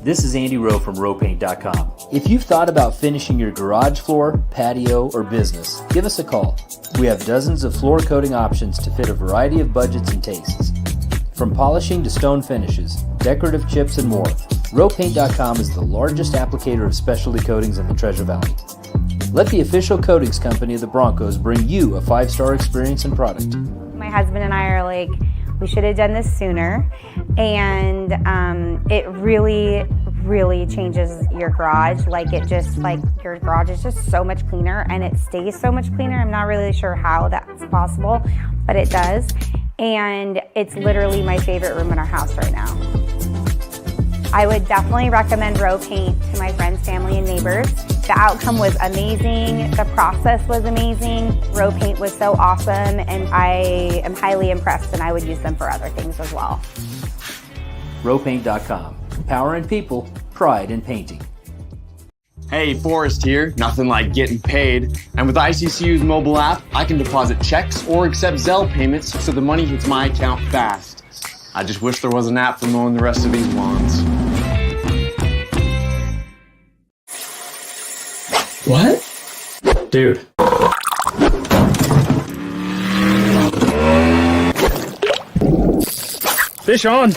This is Andy Rowe from RowPaint.com. If you've thought about finishing your garage floor, patio, or business, give us a call. We have dozens of floor coating options to fit a variety of budgets and tastes. From polishing to stone finishes, decorative chips, and more, RowPaint.com is the largest applicator of specialty coatings in the Treasure Valley. Let the official coatings company of the Broncos bring you a 5-star experience and product. My husband and I are like, we should have done this sooner, and it really changes your garage. Your garage is just so much cleaner, and it stays so much cleaner. I'm not really sure how that's possible, but it does, and it's literally my favorite room in our house right now. I would definitely recommend Row Paint to my friends, family, and neighbors. The outcome was amazing. The process was amazing. Row Paint was so awesome, and I am highly impressed, and I would use them for other things as well. RowPaint.com. Power in people, pride in painting. Hey, Forrest here. Nothing like getting paid. And with ICCU's mobile app, I can deposit checks or accept Zelle payments so the money hits my account fast. I just wish there was an app for mowing the rest of these lawns. What? Dude. Fish on.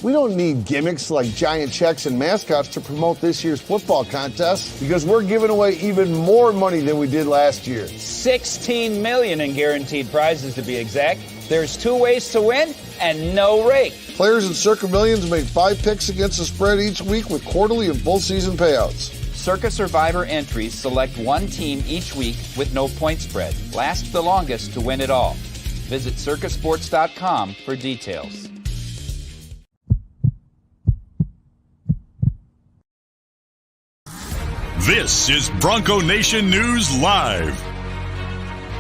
We don't need gimmicks like giant checks and mascots to promote this year's football contest because we're giving away even more money than we did last year. $16 million in guaranteed prizes to be exact. There's 2 ways to win and no rake. Players in Circa Millions make 5 picks against the spread each week with quarterly and full season payouts. Circa Survivor entries select one team each week with no point spread. Last the longest to win it all. Visit circasports.com for details. This is Bronco Nation News Live.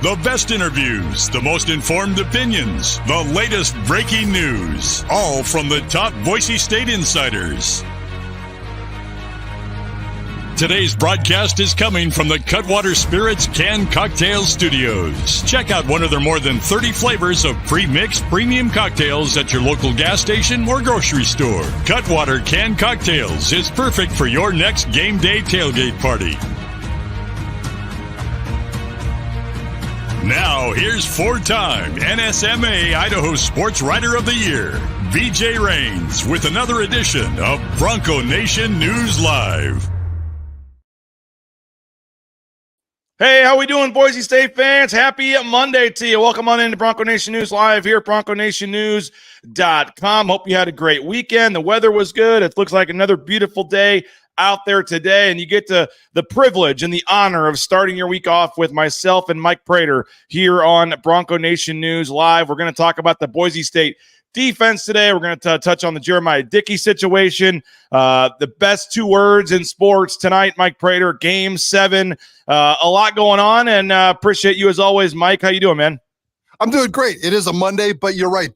The best interviews, the most informed opinions, the latest breaking news, all from the top Boise State insiders. Today's broadcast is coming from the Cutwater Spirits Canned Cocktail Studios. Check out one of their more than 30 flavors of pre-mixed premium cocktails at your local gas station or grocery store. Cutwater Canned Cocktails is perfect for your next game day tailgate party. Now, here's 4-time NSMA Idaho Sports Writer of the Year, BJ Rains, with another edition of Bronco Nation News Live. Hey, how we doing, Boise State fans? Happy Monday to you. Welcome on into Bronco Nation News Live here at BroncoNationNews.com. Hope you had a great weekend. The weather was good. It looks like another beautiful day out there today, and you get the privilege and the honor of starting your week off with myself and Mike Prater here on Bronco Nation News Live. We're going to talk about the Boise State defense today. We're going to touch on the Jeremiah Dicky situation. The best 2 words in sports tonight, Mike Prater, Game 7. A lot going on, and appreciate you as always, Mike. How you doing, man? I'm doing great. It is a Monday, but you're right.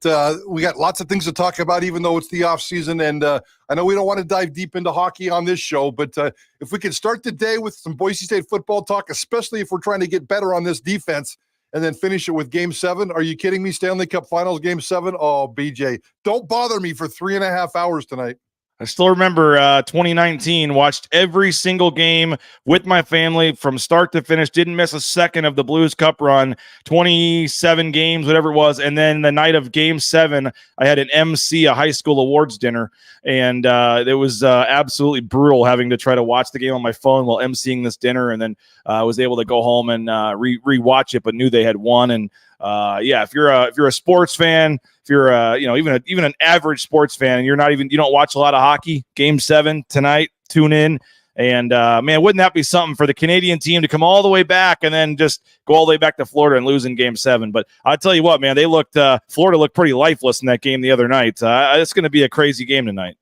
We got lots of things to talk about, even though it's the off season. And I know we don't want to dive deep into hockey on this show, but if we can start the day with some Boise State football talk, especially if we're trying to get better on this defense, and then finish it with Game 7. Are you kidding me? Stanley Cup Finals, Game 7? Oh, BJ, don't bother me for 3.5 hours tonight. I still remember 2019, watched every single game with my family from start to finish, didn't miss a second of the Blues Cup run, 27 games, whatever it was. And then the night of Game 7, I had an MC, a high school awards dinner, and it was absolutely brutal having to try to watch the game on my phone while MCing this dinner, and then I was able to go home and re-watch it, but knew they had won. And if you're a sports fan, if you're even an average sports fan, and you don't watch a lot of hockey, Game 7 tonight, tune in. And man, wouldn't that be something for the Canadian team to come all the way back and then just go all the way back to Florida and lose in Game 7? But I'll tell you what, man, Florida looked pretty lifeless in that game the other night. It's going to be a crazy game tonight.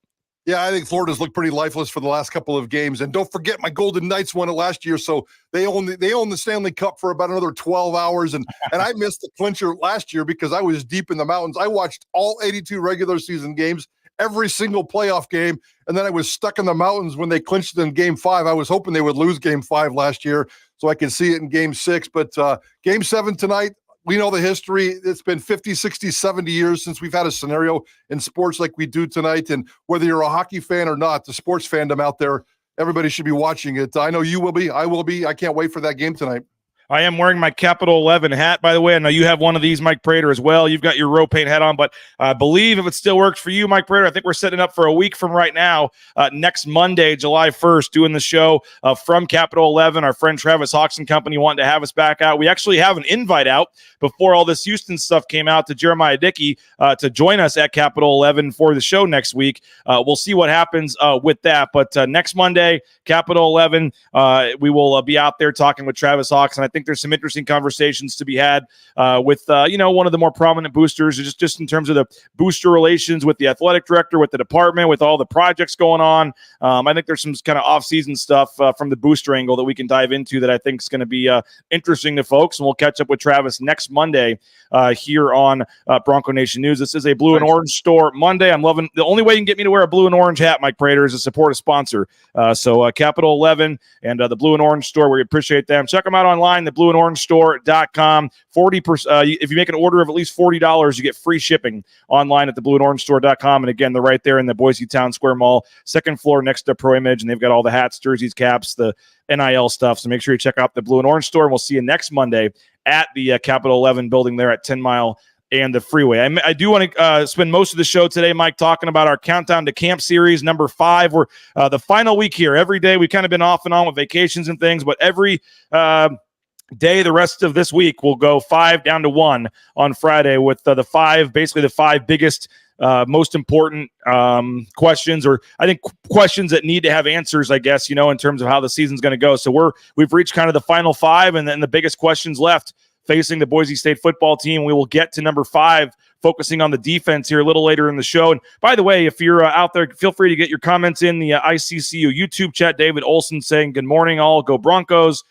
Yeah, I think Florida's looked pretty lifeless for the last couple of games. And don't forget, my Golden Knights won it last year, so they own the Stanley Cup for about another 12 hours. And I missed the clincher last year because I was deep in the mountains. I watched all 82 regular season games, every single playoff game, and then I was stuck in the mountains when they clinched it in Game 5. I was hoping they would lose Game 5 last year so I could see it in Game 6. But Game 7 tonight, we know the history. It's been 50, 60, 70 years since we've had a scenario in sports like we do tonight. And whether you're a hockey fan or not, the sports fandom out there, everybody should be watching it. I know you will be. I will be. I can't wait for that game tonight. I am wearing my Capital 11 hat, by the way. I know you have one of these, Mike Prater, as well. You've got your row paint hat on, but I believe if it still works for you, Mike Prater, I think we're setting up for a week from right now, next Monday, July 1st, doing the show from Capital 11. Our friend Travis Hawks and company wanted to have us back out. We actually have an invite out before all this Houston stuff came out to Jeremiah Dicky to join us at Capital 11 for the show next week. We'll see what happens with that. But next Monday, Capital 11, we will be out there talking with Travis Hawks, and I think there's some interesting conversations to be had with one of the more prominent boosters, just in terms of the booster relations with the athletic director, with the department, with all the projects going on. I think there's some kind of off-season stuff from the booster angle that we can dive into that I think is going to be interesting to folks, and we'll catch up with Travis next Monday here on Bronco Nation News. This is a Blue and Orange Store Monday. I'm loving the only way you can get me to wear a blue and orange hat, Mike Prater, is to support a sponsor. So Capital 11 and the Blue and Orange Store, we appreciate them. Check them out online, theblueandorangestore.com. 40%. If you make an order of at least $40, you get free shipping online at theblueandorangestore.com. And again, they're right there in the Boise Town Square Mall, second floor next to Pro Image, and they've got all the hats, jerseys, caps, the NIL stuff. So make sure you check out the Blue and Orange Store, and we'll see you next Monday at the Capital 11 building there at 10 Mile and the freeway. I do want to spend most of the show today, Mike, talking about our Countdown to Camp series, number 5. We're the final week here. Every day we've kind of been off and on with vacations and things, but every day the rest of this week we'll go 5 down to 1 on Friday with the 5 biggest most important questions, or I think questions that need to have answers, I guess, in terms of how the season's going to go. So we've reached kind of the final 5, and then the biggest questions left facing the Boise State football team. We will get to number 5, focusing on the defense here a little later in the show. And by the way, if you're out there, feel free to get your comments in the ICCU YouTube chat. David Olson saying, good morning, all. Go Broncos.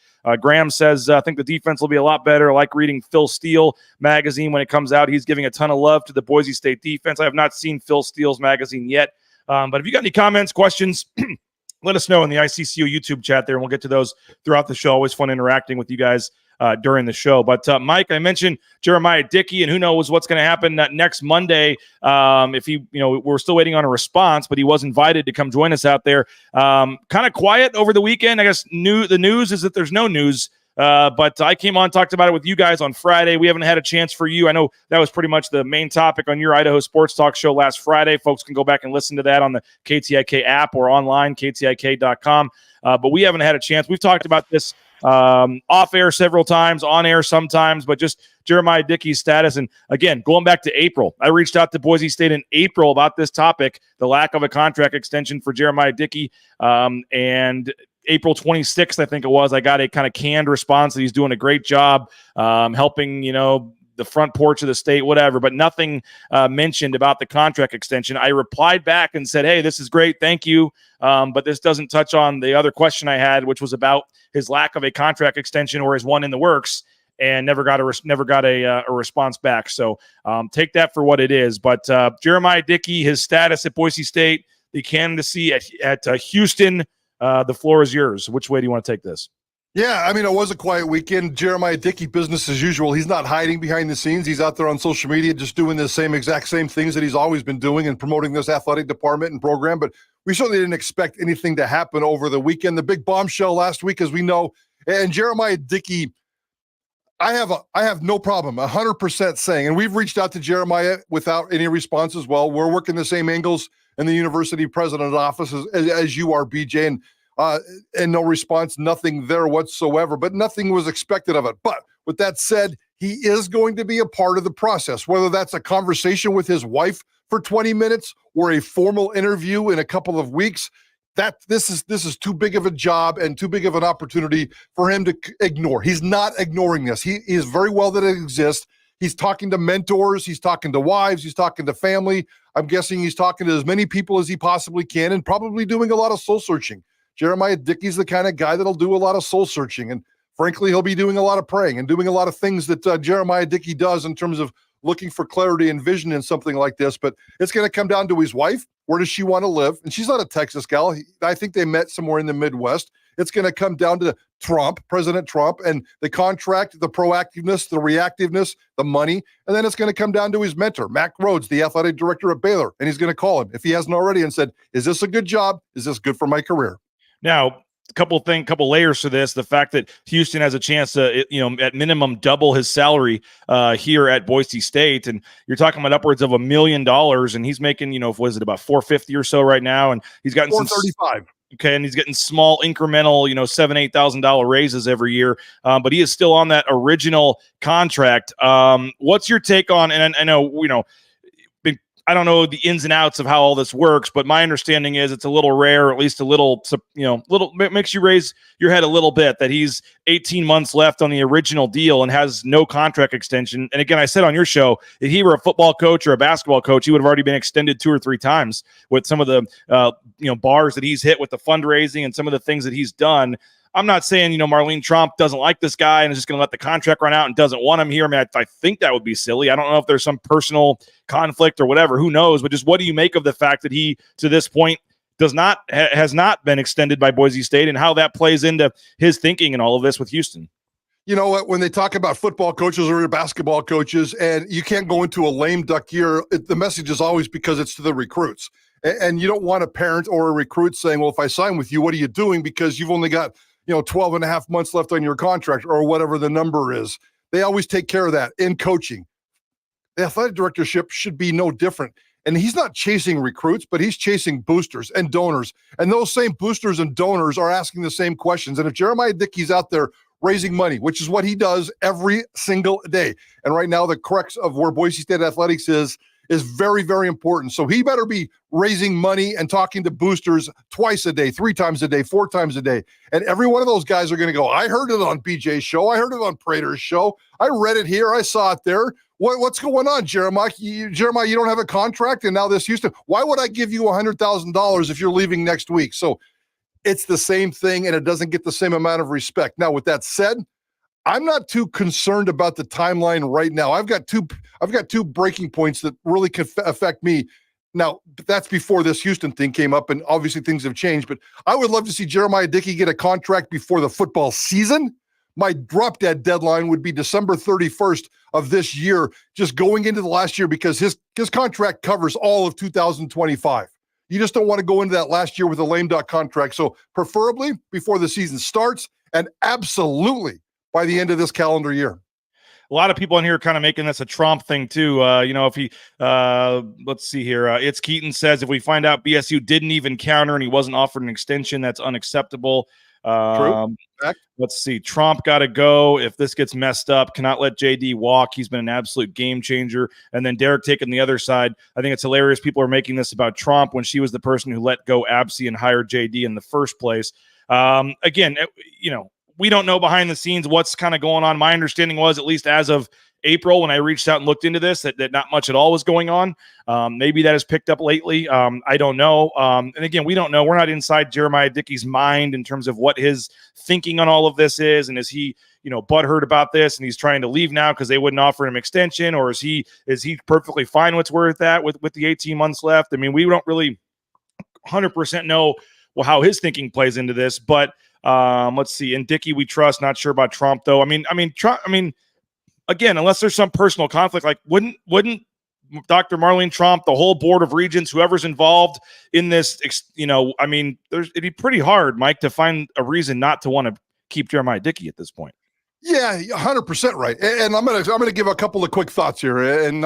Graham says, I think the defense will be a lot better. I like reading Phil Steele magazine when it comes out. He's giving a ton of love to the Boise State defense. I have not seen Phil Steele's magazine yet. But if you got any comments, questions, let us know in the ICCU YouTube chat there, and we'll get to those throughout the show. Always fun interacting with you guys during the show. But Mike, I mentioned Jeremiah Dicky, and who knows what's going to happen next Monday. If he, we're still waiting on a response, but he was invited to come join us out there. Kind of quiet over the weekend. I guess the news is that there's no news. But I came on, talked about it with you guys on Friday. We haven't had a chance for you. I know that was pretty much the main topic on your Idaho Sports Talk show last Friday. Folks can go back and listen to that on the KTIK app or online, KTIK.com. But we haven't had a chance. We've talked about this off air several times, on air sometimes, but just Jeremiah Dickey's status. And again, going back to April, I reached out to Boise State in April about this topic, the lack of a contract extension for Jeremiah Dickey. And April 26th, I think it was, I got a kind of canned response that he's doing a great job helping, the front porch of the state, whatever, but nothing mentioned about the contract extension. I replied back and said, hey, this is great. Thank you. But this doesn't touch on the other question I had, which was about his lack of a contract extension or his one in the works, and never got a response back. So take that for what it is. But Jeremiah Dickey, his status at Boise State, the candidacy at Houston, the floor is yours. Which way do you want to take this? Yeah, I mean, it was a quiet weekend. Jeremiah Dickey, business as usual. He's not hiding behind the scenes. He's out there on social media just doing the exact same things that he's always been doing and promoting this athletic department and program. But we certainly didn't expect anything to happen over the weekend. The big bombshell last week, as we know, and Jeremiah Dickey, I have no problem 100% saying, and we've reached out to Jeremiah without any response as well. We're working the same angles in the university president's office as you are, BJ, and no response, nothing there whatsoever, but nothing was expected of it. But with that said, he is going to be a part of the process, whether that's a conversation with his wife for 20 minutes or a formal interview in a couple of weeks. This is too big of a job and too big of an opportunity for him to ignore. He's not ignoring this. He is very well that it exists. He's talking to mentors. He's talking to wives. He's talking to family. I'm guessing he's talking to as many people as he possibly can and probably doing a lot of soul searching. Jeremiah Dickey's the kind of guy that'll do a lot of soul searching. And frankly, he'll be doing a lot of praying and doing a lot of things that Jeremiah Dickey does in terms of looking for clarity and vision in something like this. But it's going to come down to his wife. Where does she want to live? And she's not a Texas gal. I think they met somewhere in the Midwest. It's going to come down to President Trump, and the contract, the proactiveness, the reactiveness, the money, and then it's going to come down to his mentor, Mac Rhodes, the athletic director at Baylor, and he's going to call him, if he hasn't already, and said, is this a good job? Is this good for my career? Now, couple layers to this. The fact that Houston has a chance to, at minimum double his salary here at Boise State. And you're talking about upwards of $1 million, and he's making, was it about $450 or so right now? And he's gotten $435. Okay, and he's getting small incremental, $7,000-8,000 raises every year, but he is still on that original contract. What's your take on? And I know, I don't know the ins and outs of how all this works, but my understanding is it's a little rare, or at least a little, makes you raise your head a little bit that he's 18 months left on the original deal and has no contract extension. And again, I said on your show, if he were a football coach or a basketball coach, he would have already been extended 2 or 3 times with some of the, bars that he's hit with the fundraising and some of the things that he's done. I'm not saying, Marlene Trump doesn't like this guy and is just going to let the contract run out and doesn't want him here. I mean, I think that would be silly. I don't know if there's some personal conflict or whatever. Who knows? But just what do you make of the fact that he, to this point, has not been extended by Boise State, and how that plays into his thinking and all of this with Houston? You know what? When they talk about football coaches or basketball coaches, and you can't go into a lame duck year, the message is always because it's to the recruits. And you don't want a parent or a recruit saying, well, if I sign with you, what are you doing? Because you've only got 12 and a half months left on your contract, or whatever the number is. They always take care of that in coaching. The athletic directorship should be no different. And he's not chasing recruits, but he's chasing boosters and donors. And those same boosters and donors are asking the same questions. And if Jeremiah Dickey's out there raising money, which is what he does every single day, and right now the crux of where Boise State athletics is very, very important. So he better be raising money and talking to boosters twice a day, 3 times a day, 4 times a day. And every one of those guys are going to go, I heard it on BJ's show. I heard it on Prater's show. I read it here. I saw it there. What's going on, Jeremiah? You don't have a contract, and now this Houston. Why would I give you $100,000 if you're leaving next week? So it's the same thing, and it doesn't get the same amount of respect. Now, with that said, I'm not too concerned about the timeline right now. I've got two breaking points that really could affect me. Now, that's before this Houston thing came up, and obviously things have changed, but I would love to see Jeremiah Dickey get a contract before the football season. My drop-dead deadline would be December 31st of this year, just going into the last year, because his contract covers all of 2025. You just don't want to go into that last year with a lame duck contract. So preferably before the season starts, and absolutely by the end of this calendar year. A lot of people in here are kind of making this a Trump thing too. If he, let's see here. It's Keaton says, if we find out BSU didn't even counter and he wasn't offered an extension, that's unacceptable. True. Let's see. Trump got to go. If this gets messed up, cannot let JD walk. He's been an absolute game changer. And then Derek taking the other side. I think it's hilarious. People are making this about Trump when she was the person who let go Absy and hired JD in the first place. Again, we don't know behind the scenes what's kind of going on. My understanding was, at least as of April, when I reached out and looked into this, that not much at all was going on. Maybe that has picked up lately. I don't know. And again, we don't know. We're not inside Jeremiah Dickey's mind in terms of what his thinking on all of this is. And is he, butthurt about this and he's trying to leave now because they wouldn't offer him extension? Or is he perfectly fine with where it's at with the 18 months left? I mean, we don't really 100% know how his thinking plays into this, but let's see. In Dickey, we trust. Not sure about Trump, though. I mean, Trump. Again, unless there's some personal conflict, like wouldn't Dr. Marlene Trump, the whole board of regents, whoever's involved in this, it'd be pretty hard, Mike, to find a reason not to want to keep Jeremiah Dickey at this point. Yeah, 100% right. And I'm gonna give a couple of quick thoughts here, and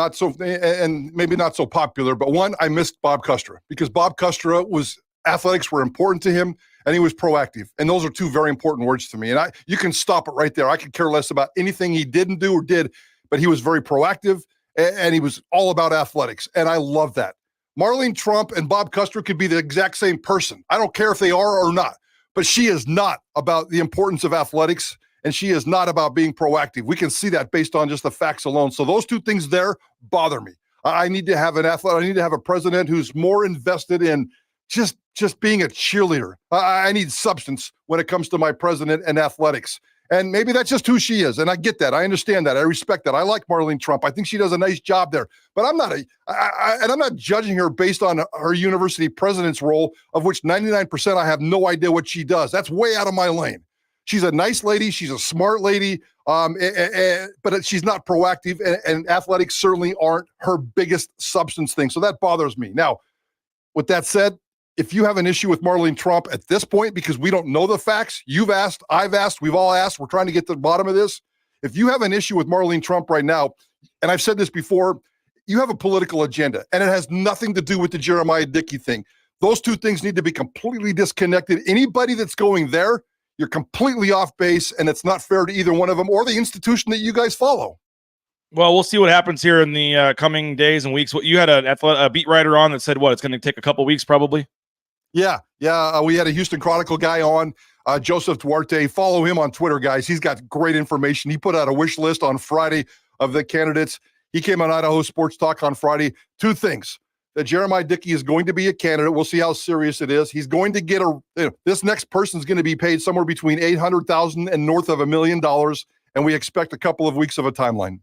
maybe not so popular, but one, I missed Bob Custra, because Bob Custra athletics were important to him, and he was proactive. And those are two very important words to me. And you can stop it right there. I could care less about anything he didn't do or did, but he was very proactive, and he was all about athletics. And I love that. Marlene Trump and Bob Custra could be the exact same person. I don't care if they are or not, but she is not about the importance of athletics, and she is not about being proactive. We can see that based on just the facts alone. So those two things there bother me. I need to have an athlete. I need to have a president who's more invested in just being a cheerleader. I need substance when it comes to my president and athletics. And maybe that's just who she is. And I get that. I understand that. I respect that. I like Marlene Trump. I think she does a nice job there. But I'm not judging her based on her university president's role, of which 99% I have no idea what she does. That's way out of my lane. She's a nice lady. She's a smart lady, but she's not proactive, and athletics certainly aren't her biggest substance thing. So that bothers me. Now, with that said, if you have an issue with Marlene Trump at this point, because we don't know the facts, you've asked, I've asked, we've all asked, we're trying to get to the bottom of this. If you have an issue with Marlene Trump right now, and I've said this before, you have a political agenda, and it has nothing to do with the Jeremiah Dicky thing. Those two things need to be completely disconnected. Anybody that's going there, you're completely off base, and it's not fair to either one of them or the institution that you guys follow. Well, we'll see what happens here in the coming days and weeks. You had a beat writer on that said, it's going to take a couple weeks probably? Yeah. We had a Houston Chronicle guy on, Joseph Duarte. Follow him on Twitter, guys. He's got great information. He put out a wish list on Friday of the candidates. He came on Idaho Sports Talk on Friday. Two things. That Jeremiah Dicky is going to be a candidate. We'll see how serious it is. He's going to get this next person's going to be paid somewhere between $800,000 and north of $1 million. And we expect a couple of weeks of a timeline.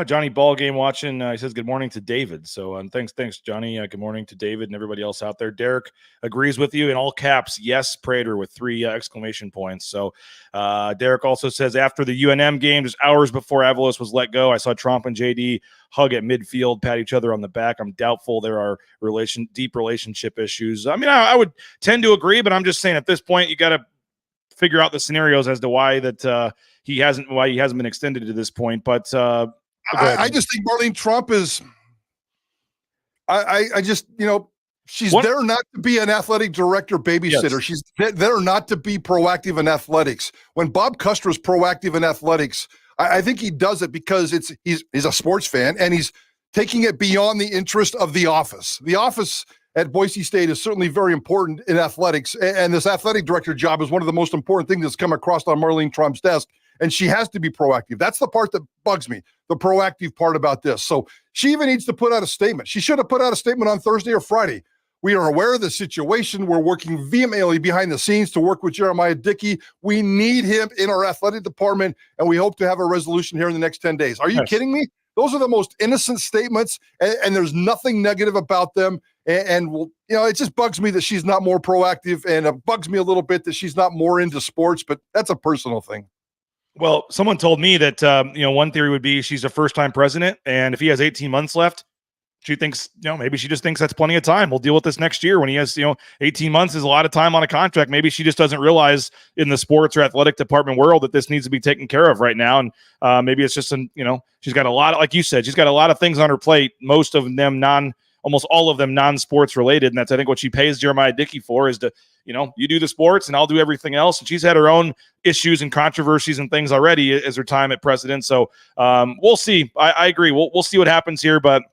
Johnny Ball Game watching. He says good morning to David. So thanks, Johnny. Good morning to David and everybody else out there. Derek agrees with you in all caps. Yes, Prater with 3 exclamation points. So Derek also says after the UNM game, just hours before Avalos was let go, I saw Trump and JD hug at midfield, pat each other on the back. I'm doubtful there are deep relationship issues. I mean, I would tend to agree, but I'm just saying at this point you got to figure out the scenarios as to why he hasn't been extended to this point. But I just think Marlene Trump is, I just, she's there not to be an athletic director babysitter. Yes. She's there not to be proactive in athletics. When Bob Custer is proactive in athletics, I think he does it because he's a sports fan and he's taking it beyond the interest of the office. The office at Boise State is certainly very important in athletics. And this athletic director job is one of the most important things that's come across on Marlene Trump's desk. And she has to be proactive. That's the part that bugs me, the proactive part about this. So she even needs to put out a statement. She should have put out a statement on Thursday or Friday. We are aware of the situation. We're working vehemently behind the scenes to work with Jeremiah Dicky. We need him in our athletic department, and we hope to have a resolution here in the next 10 days. Are you kidding me? Those are the most innocent statements, and there's nothing negative about them. And it just bugs me that she's not more proactive, and it bugs me a little bit that she's not more into sports, but that's a personal thing. Well, someone told me that, one theory would be she's a first-time president, and if he has 18 months left, she thinks, maybe she just thinks that's plenty of time. We'll deal with this next year when he has, 18 months is a lot of time on a contract. Maybe she just doesn't realize in the sports or athletic department world that this needs to be taken care of right now. And maybe it's just, she's got a lot, like you said, she's got a lot of things on her plate, most of them almost all of them non-sports related. And that's, I think, what she pays Jeremiah Dicky for is to, you do the sports and I'll do everything else. And she's had her own issues and controversies and things already as her time at president. So we'll see. I agree. We'll see what happens here. But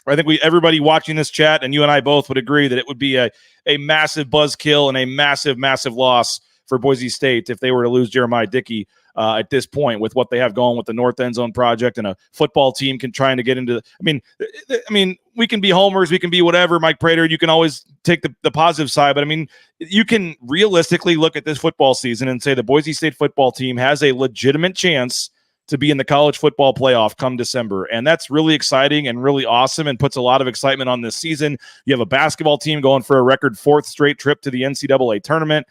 I think everybody watching this chat and you and I both would agree that it would be a massive buzzkill and a massive, massive loss for Boise State if they were to lose Jeremiah Dicky at this point with what they have going with the North End Zone project and a football team trying to get into. I mean, we can be homers, we can be whatever, Mike Prater. You can always take the positive side, but I mean, you can realistically look at this football season and say the Boise State football team has a legitimate chance to be in the college football playoff come December. And that's really exciting and really awesome and puts a lot of excitement on this season. You have a basketball team going for a record 4th straight trip to the NCAA tournament.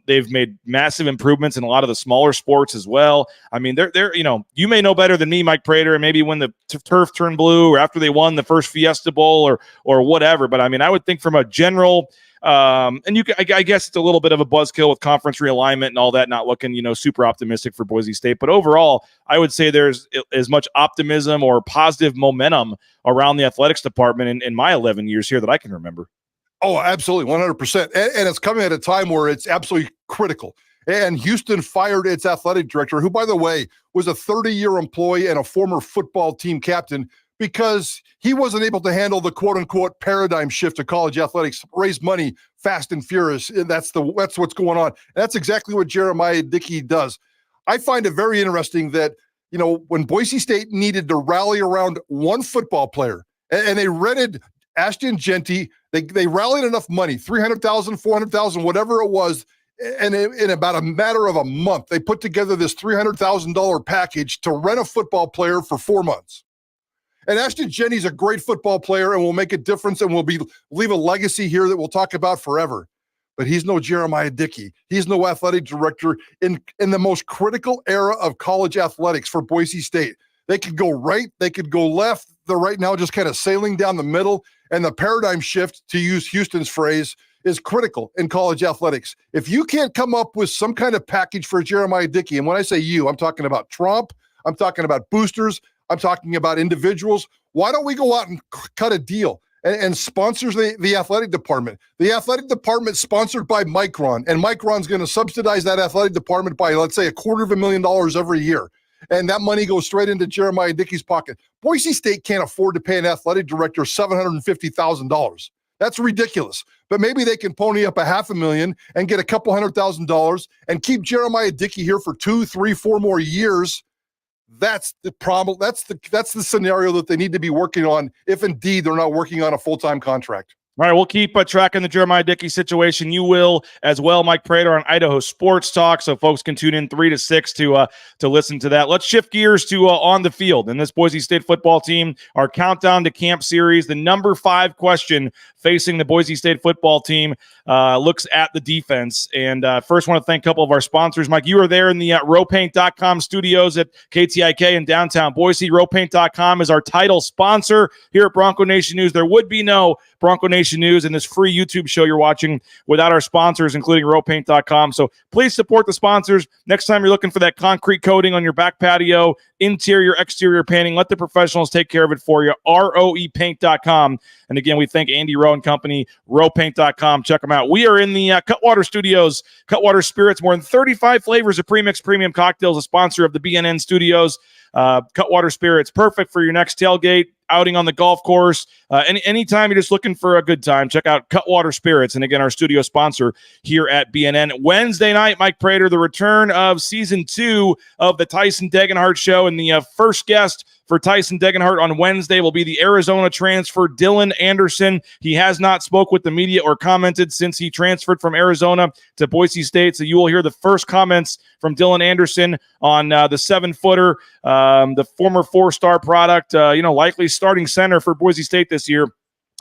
They've made massive improvements in a lot of the smaller sports as well. I mean, they're you may know better than me, Mike Prater, and maybe when the turf turned blue or after they won the first Fiesta Bowl or whatever. But I mean, I would think from a general and I guess it's a little bit of a buzzkill with conference realignment and all that, not looking, super optimistic for Boise State. But overall, I would say there's as much optimism or positive momentum around the athletics department in my 11 years here that I can remember. Oh, absolutely. 100%. And it's coming at a time where it's absolutely critical. And Houston fired its athletic director, who, by the way, was a 30-year employee and a former football team captain, because he wasn't able to handle the quote-unquote paradigm shift to college athletics, raise money fast and furious. And that's what's going on. And that's exactly what Jeremiah Dicky does. I find it very interesting that, when Boise State needed to rally around one football player, and they rented Ashton Genty, they rallied enough money, $300,000, $400,000, whatever it was, and in about a matter of a month, they put together this $300,000 package to rent a football player for 4 months. And Ashton Genty's a great football player and will make a difference and will leave a legacy here that we'll talk about forever. but he's no Jeremiah Dicky. He's no athletic director in the most critical era of college athletics for Boise State. They could go right, they could go left. They're right now just kind of sailing down the middle, and the paradigm shift, to use Houston's phrase, is critical in college athletics. If you can't come up with some kind of package for Jeremiah Dicky, and when I say you, I'm talking about Trump, I'm talking about boosters, I'm talking about individuals. Why don't we go out and cut a deal and sponsors the athletic department? The athletic department sponsored by Micron, and Micron's going to subsidize that athletic department by, let's say, $250,000 every year. And that money goes straight into Jeremiah Dickey's pocket. Boise State can't afford to pay an athletic director $750,000. That's ridiculous. But maybe they can pony up $500,000 and get a couple $100,000 and keep Jeremiah Dickey here for 2, 3, 4 more years. That's the problem. That's the scenario that they need to be working on, if indeed they're not working on a full-time contract. All right, we'll keep tracking the Jeremiah Dickey situation. You will as well, Mike Prater on Idaho Sports Talk, so folks can tune in 3 to 6 to listen to that. Let's shift gears to on the field. And this Boise State football team, our Countdown to Camp series, the number 5 question facing the Boise State football team looks at the defense. And first, want to thank a couple of our sponsors. Mike, you are there in the rowpaint.com studios at KTIK in downtown Boise. Rowpaint.com is our title sponsor here at Bronco Nation News. There would be no Bronco Nation News and this free YouTube show you're watching without our sponsors, including rowpaint.com. So please support the sponsors. Next time you're looking for that concrete coating on your back patio, interior, exterior painting, let the professionals take care of it for you. ROEpaint.com. And again, we thank Andy Rowe and company, rowpaint.com. Check them out. We are in the Cutwater Studios, Cutwater Spirits, more than 35 flavors of premixed premium cocktails, a sponsor of the BNN Studios. Cutwater Spirits, perfect for your next tailgate, outing on the golf course. Anytime you're just looking for a good time, check out Cutwater Spirits. And again, our studio sponsor here at BNN. Wednesday night, Mike Prater, the return of season 2 of the Tyson Degenhart Show. And the first guest for Tyson Degenhart on Wednesday will be the Arizona transfer, Dylan Anderson. He has not spoke with the media or commented since he transferred from Arizona to Boise State. So you will hear the first comments from Dylan Anderson on the 7-footer, the former 4-star product, likely starting center for Boise State this year.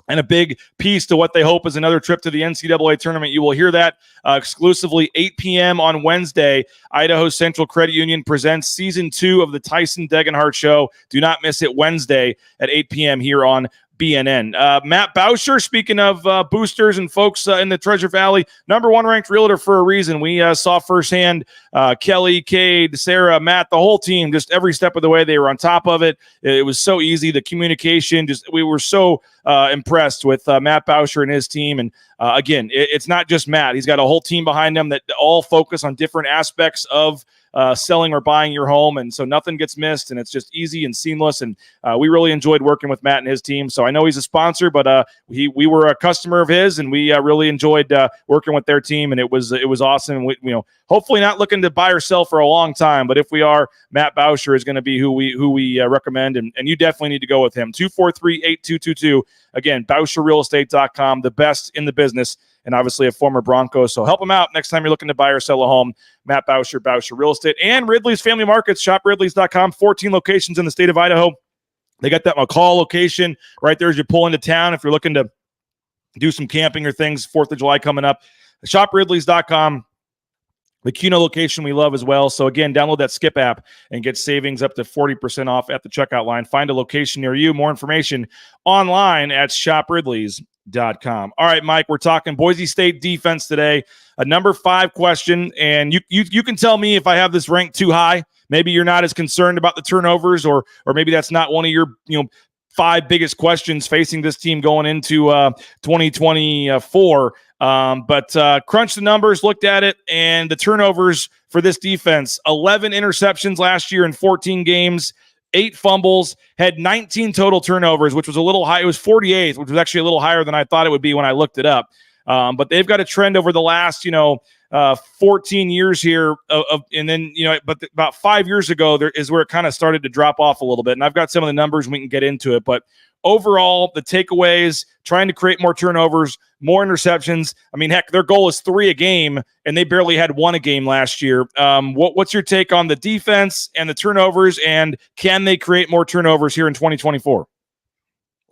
And a big piece to what they hope is another trip to the NCAA tournament. You will hear that exclusively 8 p.m. on Wednesday. Idaho Central Credit Union presents season 2 of the Tyson Degenhart Show. Do not miss it, Wednesday at 8 p.m. here on BNN. Matt Boucher, speaking of boosters and folks in the Treasure Valley, number 1 ranked realtor for a reason. We saw firsthand Kelly, Cade, Sarah, Matt, the whole team, just every step of the way, they were on top of it. It was so easy. The communication, we were so impressed with Matt Boucher and his team. And again, it's not just Matt. He's got a whole team behind him that all focus on different aspects of selling or buying your home, and so nothing gets missed, and it's just easy and seamless. And we really enjoyed working with Matt and his team. So I know he's a sponsor, but we were a customer of his, and we really enjoyed working with their team, and it was awesome. We, hopefully not looking to buy or sell for a long time, but if we are, Matt Boucher is going to be who we recommend, and you definitely need to go with him. 243-8222. Again, BoucherRealEstate.com, the best in the business, and obviously a former Bronco. So help him out next time you're looking to buy or sell a home. Matt Boucher, Boucher Real Estate, and Ridley's Family Markets. ShopRidleys.com, 14 locations in the state of Idaho. They got that McCall location right there as you pull into town if you're looking to do some camping or things, 4th of July coming up. ShopRidleys.com. The Cuno location we love as well. So again, download that Skip app and get savings up to 40% off at the checkout line. Find a location near you. More information online at shopridleys.com. All right, Mike, we're talking Boise State defense today. A number 5 question, and you can tell me if I have this ranked too high. Maybe you're not as concerned about the turnovers, or maybe that's not one of your 5 biggest questions facing this team going into 2024. But crunched the numbers, looked at it, and the turnovers for this defense, 11 interceptions last year in 14 games, 8 fumbles, had 19 total turnovers, which was a little high. It was 48th, which was actually a little higher than I thought it would be when I looked it up. But they've got a trend over the last, 14 years here and then, but about 5 years ago, there is where it kind of started to drop off a little bit. And I've got some of the numbers, we can get into it, but overall, the takeaways, trying to create more turnovers, more interceptions. I mean, heck, their goal is 3 a game, and they barely had 1 a game last year. What's your take on the defense and the turnovers, and can they create more turnovers here in 2024?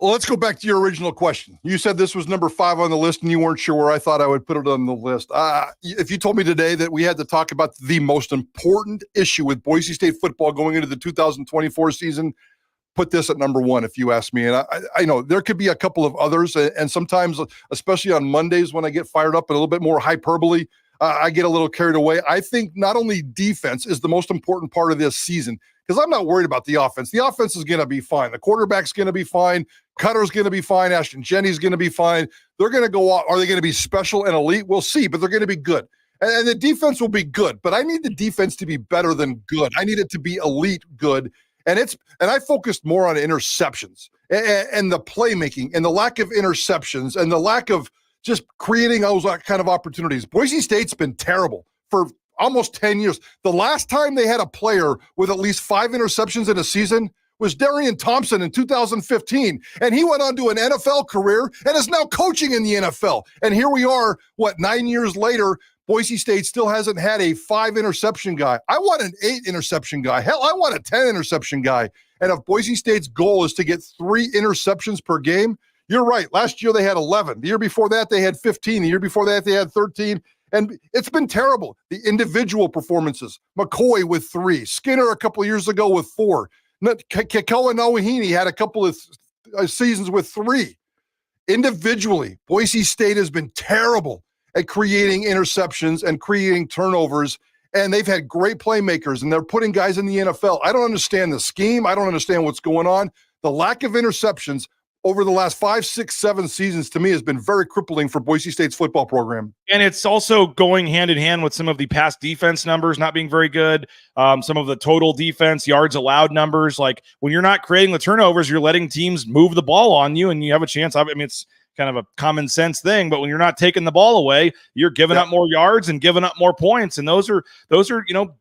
Well, let's go back to your original question. You said this was number 5 on the list, and you weren't sure where I thought I would put it on the list. If you told me today that we had to talk about the most important issue with Boise State football going into the 2024 season, put this at number 1 if you ask me. And I know there could be a couple of others, and sometimes, especially on Mondays when I get fired up and a little bit more hyperbole, I get a little carried away. I think not only defense is the most important part of this season, because I'm not worried about the offense. The offense is going to be fine. The quarterback's going to be fine. Cutter's going to be fine. Ashton Jennings going to be fine. They're going to go out. Are they going to be special and elite? We'll see, but they're going to be good. And the defense will be good, but I need the defense to be better than good. I need it to be elite good. And I focused more on interceptions and the playmaking and the lack of interceptions and the lack of just creating those kind of opportunities. Boise State's been terrible for almost 10 years. The last time they had a player with at least 5 interceptions in a season was Darian Thompson in 2015. And he went on to an NFL career and is now coaching in the NFL. And here we are, 9 years later, Boise State still hasn't had a 5 interception guy. I want an 8 interception guy. Hell, I want a 10 interception guy. And if Boise State's goal is to get 3 interceptions per game, you're right. Last year they had 11. The year before that they had 15. The year before that they had 13. And it's been terrible. The individual performances. McCoy with 3. Skinner a couple of years ago with 4. Kekoa Nawahini had a couple of seasons with 3. Individually, Boise State has been terrible at creating interceptions and creating turnovers, and they've had great playmakers, and they're putting guys in the NFL. I don't understand the scheme. I don't understand what's going on. The lack of interceptions over the last 5, 6, 7 seasons to me has been very crippling for Boise State's football program. And it's also going hand in hand with some of the past defense numbers not being very good. Some of the total defense yards allowed numbers. Like when you're not creating the turnovers, you're letting teams move the ball on you and you have a chance. I mean, it's kind of a common sense thing, but when you're not taking the ball away, you're giving up more yards and giving up more points. And those are,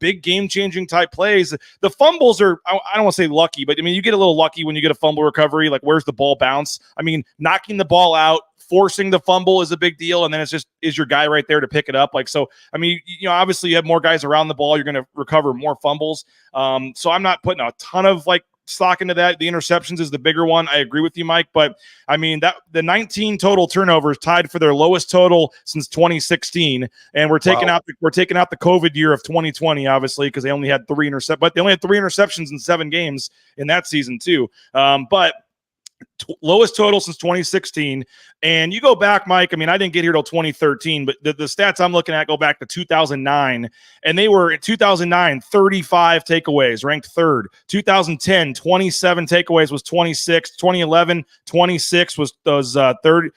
big game changing type plays. The fumbles are, I don't want to say lucky, but I mean, you get a little lucky when you get a fumble recovery, like where's the ball bounce? I mean, knocking the ball out, forcing the fumble is a big deal. And then it's just, is your guy right there to pick it up? Like, so, I mean, obviously you have more guys around the ball, you're going to recover more fumbles. So I'm not putting a ton of stock into that. The interceptions is the bigger one. I agree with you, Mike, but I mean that the 19 total turnovers tied for their lowest total since 2016, and we're taking out the COVID year of 2020, obviously, because they only had 3 but they only had 3 interceptions in 7 games in that season too. But lowest total since 2016. And you go back, Mike, I mean, I didn't get here till 2013, but the stats I'm looking at go back to 2009, and they were in 2009, 35 takeaways, ranked 3rd. 2010, 27 takeaways was 26th. 2011, 26 was 33rd.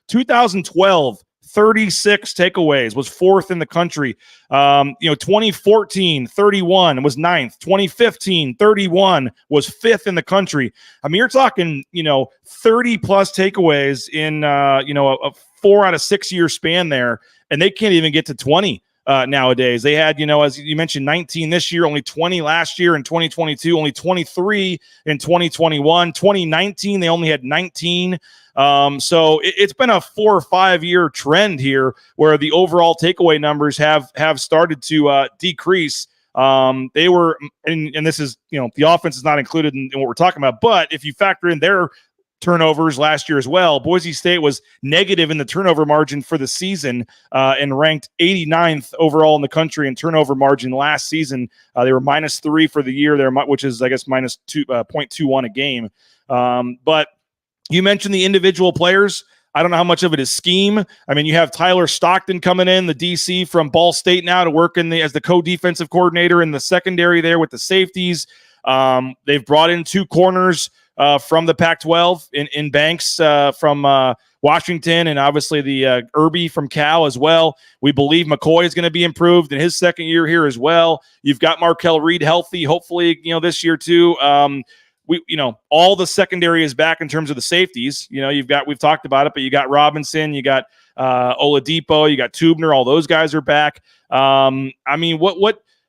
2012, 36 takeaways, was 4th in the country. 2014, 31 was 9th. 2015, 31 was 5th in the country. I mean, you're talking, 30 plus takeaways in, a 4 out of 6 year span there, and they can't even get to 20. Nowadays they had, as you mentioned, 19 this year, only 20 last year. In 2022, only 23 in 2021. 2019, they only had 19. So it's been a 4 or 5 year trend here where the overall takeaway numbers have started to decrease. They were, and this is, the offense is not included in what we're talking about, but if you factor in their turnovers last year as well, Boise State was negative in the turnover margin for the season, and ranked 89th overall in the country in turnover margin last season. They were -3 for the year there, which is, I guess, -0.21 a game. But you mentioned the individual players. I don't know how much of it is scheme. I mean, you have Tyler Stockton coming in, the DC from Ball State now, to work as the co-defensive coordinator in the secondary there with the safeties. They've brought in 2 corners from the Pac-12 in Banks from Washington, and obviously the Irby from Cal as well. We believe McCoy is going to be improved in his second year here as well. You've got Markel Reed healthy, hopefully, this year too. All the secondary is back in terms of the safeties. We've talked about it, but you got Robinson, you got Oladipo, you got Tubner, all those guys are back.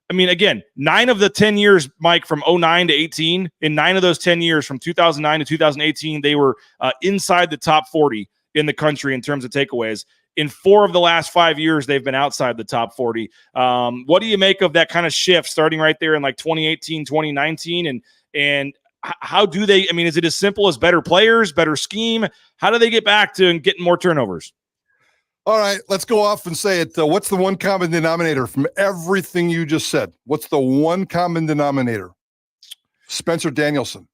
Again, 9 of the 10 years, Mike, from 09 to 18, in 9 of those 10 years, from 2009 to 2018, they were inside the top 40 in the country in terms of takeaways. In 4 of the last 5 years, they've been outside the top 40. What do you make of that kind of shift starting right there in 2018, 2019? And how do they? I mean, is it as simple as better players, better scheme? How do they get back to getting more turnovers? All right, let's go off and say it. What's the one common denominator from everything you just said? What's the one common denominator? Spencer Danielson.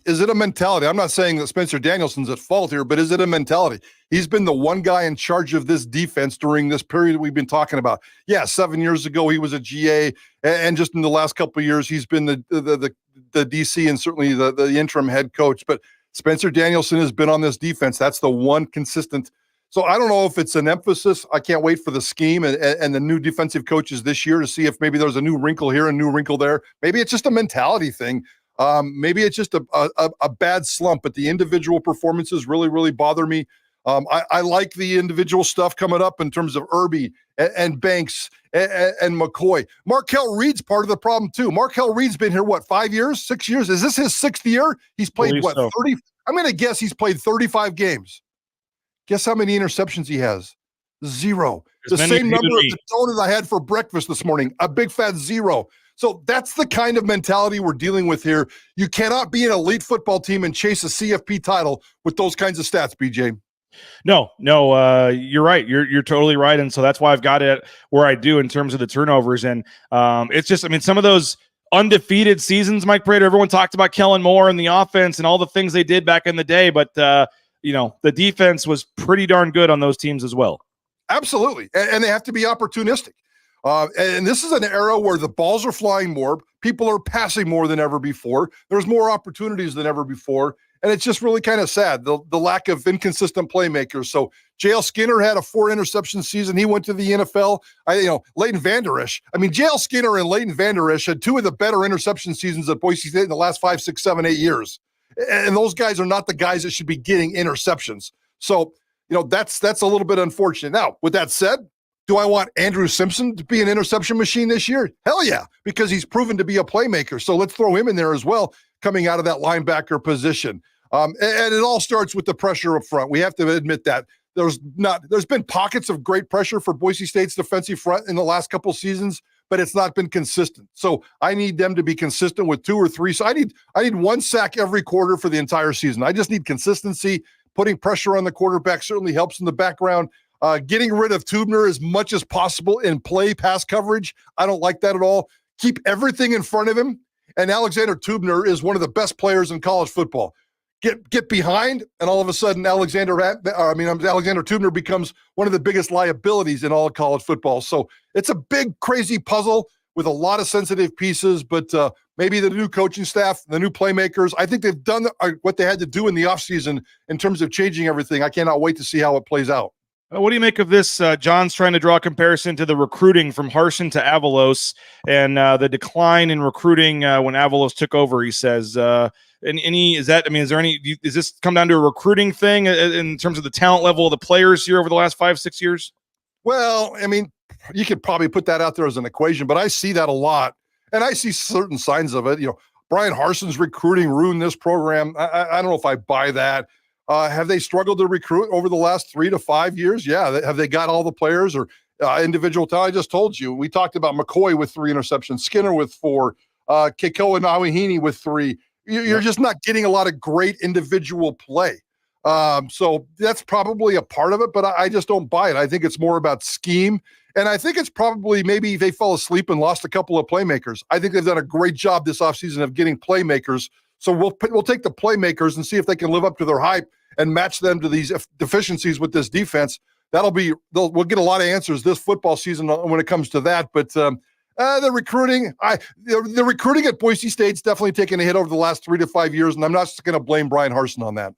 Is it a mentality? I'm not saying that Spencer Danielson's at fault here, but is it a mentality? He's been the one guy in charge of this defense during this period we've been talking about. Yeah, 7 years ago he was a GA, and just in the last couple of years he's been the DC and certainly the interim head coach. But Spencer Danielson has been on this defense. That's the one consistent. So I don't know if it's an emphasis. I can't wait for the scheme and the new defensive coaches this year to see if maybe there's a new wrinkle here, a new wrinkle there. Maybe it's just a mentality thing. Maybe it's just a bad slump, but the individual performances really, really bother me. I like the individual stuff coming up in terms of Irby and Banks and McCoy. Markel Reed's part of the problem too. Markel Reed's been here, 5 years, 6 years? Is this his 6th year? He's played 30? I'm going to guess he's played 35 games. Guess how many interceptions he has? 0. The same number of the donut I had for breakfast this morning, a big fat 0. So that's the kind of mentality we're dealing with here. You cannot be an elite football team and chase a CFP title with those kinds of stats, BJ. No, you're right. You're totally right. And so that's why I've got it where I do in terms of the turnovers. And it's just, I mean, some of those undefeated seasons, Mike Prater, everyone talked about Kellen Moore and the offense and all the things they did back in the day. But, the defense was pretty darn good on those teams as well. Absolutely. And they have to be opportunistic. And this is an era where the balls are flying more. People are passing more than ever before. There's more opportunities than ever before. And it's just really kind of sad, the lack of inconsistent playmakers. So JL Skinner had a 4-interception season. He went to the NFL. Leighton Vander Esch. I mean, JL Skinner and Leighton Vander Esch had 2 of the better interception seasons at Boise State in the last 5, 6, 7, 8 years. And those guys are not the guys that should be getting interceptions. So, that's a little bit unfortunate. Now, with that said, do I want Andrew Simpson to be an interception machine this year? Hell yeah, because he's proven to be a playmaker. So let's throw him in there as well, coming out of that linebacker position. And it all starts with the pressure up front. We have to admit that there's been pockets of great pressure for Boise State's defensive front in the last couple seasons, but it's not been consistent. So I need them to be consistent with 2 or 3. So I need 1 sack every quarter for the entire season. I just need consistency. Putting pressure on the quarterback certainly helps in the background. Getting rid of Tubner as much as possible in play pass coverage. I don't like that at all. Keep everything in front of him. And Alexander Tubner is one of the best players in college football. Get behind, and all of a sudden Alexander Tubner becomes one of the biggest liabilities in all of college football. So it's a big, crazy puzzle with a lot of sensitive pieces, but maybe the new coaching staff, the new playmakers, I think they've done what they had to do in the offseason in terms of changing everything. I cannot wait to see how it plays out. What do you make of this? John's trying to draw a comparison to the recruiting from Harsin to Avalos and the decline in recruiting when Avalos took over, he says. Is there any, does this come down to a recruiting thing in terms of the talent level of the players here over the last 5-6 years? Well, I mean, you could probably put that out there as an equation, but I see that a lot, and I see certain signs of it. Brian Harsin's recruiting ruined this program. I don't know if I buy that. Have they struggled to recruit over the last 3 to 5 years? Yeah. Have they got all the players or individual talent? I just told you. We talked about McCoy with 3 interceptions, Skinner with 4, Keiko and Awahini with 3. You're just not getting a lot of great individual play. So that's probably a part of it, but I just don't buy it. I think it's more about scheme. And I think it's probably maybe they fell asleep and lost a couple of playmakers. I think they've done a great job this offseason of getting playmakers. So we'll take the playmakers and see if they can live up to their hype and match them to these deficiencies with this defense. We'll get a lot of answers this football season when it comes to that. But the recruiting at Boise State's definitely taken a hit over the last 3 to 5 years, and I'm not just going to blame Brian Harsin on that.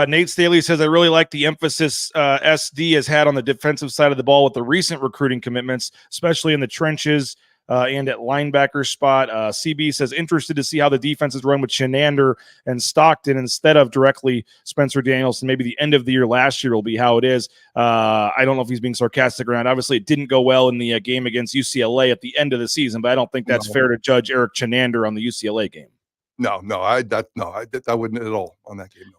Nate Staley says, I really like the emphasis SD has had on the defensive side of the ball with the recent recruiting commitments, especially in the trenches and at linebacker spot. CB says, interested to see how the defense is run with Shenander and Stockton instead of directly Spencer Danielson. Maybe the end of the year last year will be how it is. I don't know if he's being sarcastic around. Obviously, it didn't go well in the game against UCLA at the end of the season, but I don't think that's fair to judge Eric Shenander on the UCLA game. I wouldn't at all on that game. No.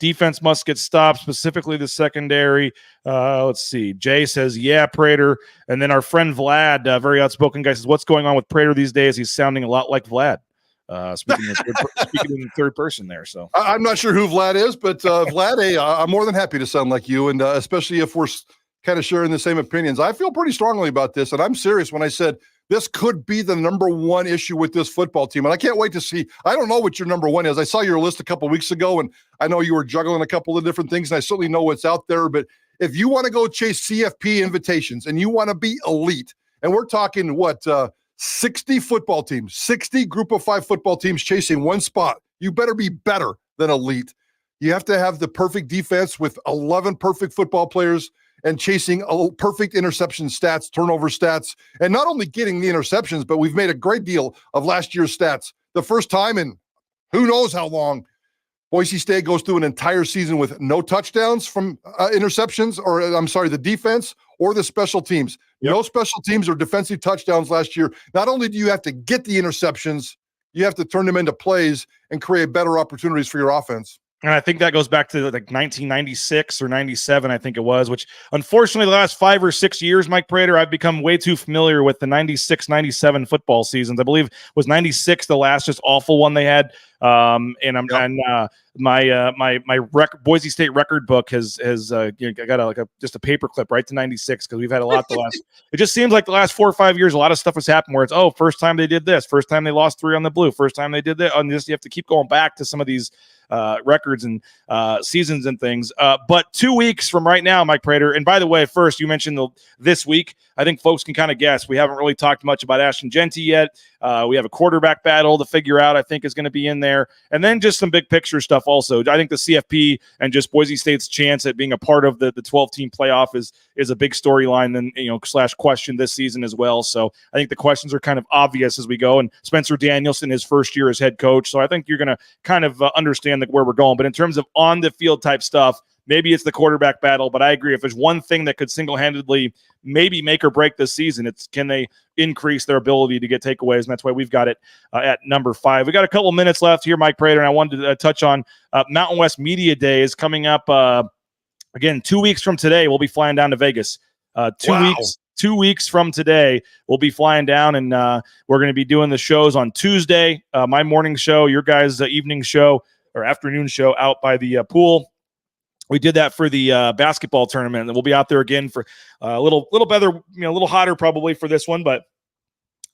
Defense must get stopped, specifically the secondary. Let's see. Jay says, yeah, Prater. And then our friend Vlad, very outspoken guy, says, what's going on with Prater these days? He's sounding a lot like Vlad. Speaking in the third person there. So I'm not sure who Vlad is, but Vlad, hey, I'm more than happy to sound like you, and especially if we're kind of sharing the same opinions. I feel pretty strongly about this, and I'm serious when I said this could be the number one issue with this football team, and I can't wait to see. I don't know what your number one is. I saw your list a couple of weeks ago, and I know you were juggling a couple of different things, and I certainly know what's out there, but if you want to go chase CFP invitations and you want to be elite, and we're talking 60 football teams, 60 group of 5 football teams chasing one spot, you better be better than elite. You have to have the perfect defense with 11 perfect football players and chasing perfect interception stats, turnover stats, and not only getting the interceptions, but we've made a great deal of last year's stats. The first time in who knows how long, Boise State goes through an entire season with no touchdowns from interceptions, or I'm sorry, the defense or the special teams. Yep. No special teams or defensive touchdowns last year. Not only do you have to get the interceptions, you have to turn them into plays and create better opportunities for your offense. And I think that goes back to like 1996 or 97, I think it was, which unfortunately the last 5 or 6 years, Mike Prater, I've become way too familiar with the 96, 97 football seasons. I believe was 96 the last just awful one they had. My Boise State record book has I got just a paper clip right to 96 because we've had a lot the last. It just seems like the last 4 or 5 years, a lot of stuff has happened where it's first time they did this, first time they lost 3 on the blue, first time they did that on this. You have to keep going back to some of these records and seasons and things. But 2 weeks from right now, Mike Prater. And by the way, first you mentioned this week. I think folks can kind of guess. We haven't really talked much about Ashton Genty yet. We have a quarterback battle to figure out. I think is going to be in there, and then just some big picture stuff. Also, I think the CFP and just Boise State's chance at being a part of the 12-team playoff is a big storyline and question this season as well. So I think the questions are kind of obvious as we go. And Spencer Danielson, his first year as head coach, so I think you're going to kind of understand where we're going. But in terms of on the field type stuff, maybe it's the quarterback battle. But I agree, if there's one thing that could single-handedly maybe make or break this season, it's can they increase their ability to get takeaways, and that's why we've got it at number 5. We got a couple minutes left here, Mike Prater, and I wanted to touch on Mountain West Media Days coming up. Again, 2 weeks from today, we'll be flying down to Vegas. 2 weeks from today, we'll be flying down, and we're going to be doing the shows on Tuesday. My morning show, your guys' evening show or afternoon show out by the pool. We did that for the basketball tournament, and we'll be out there again for a little better, a little hotter probably for this one, but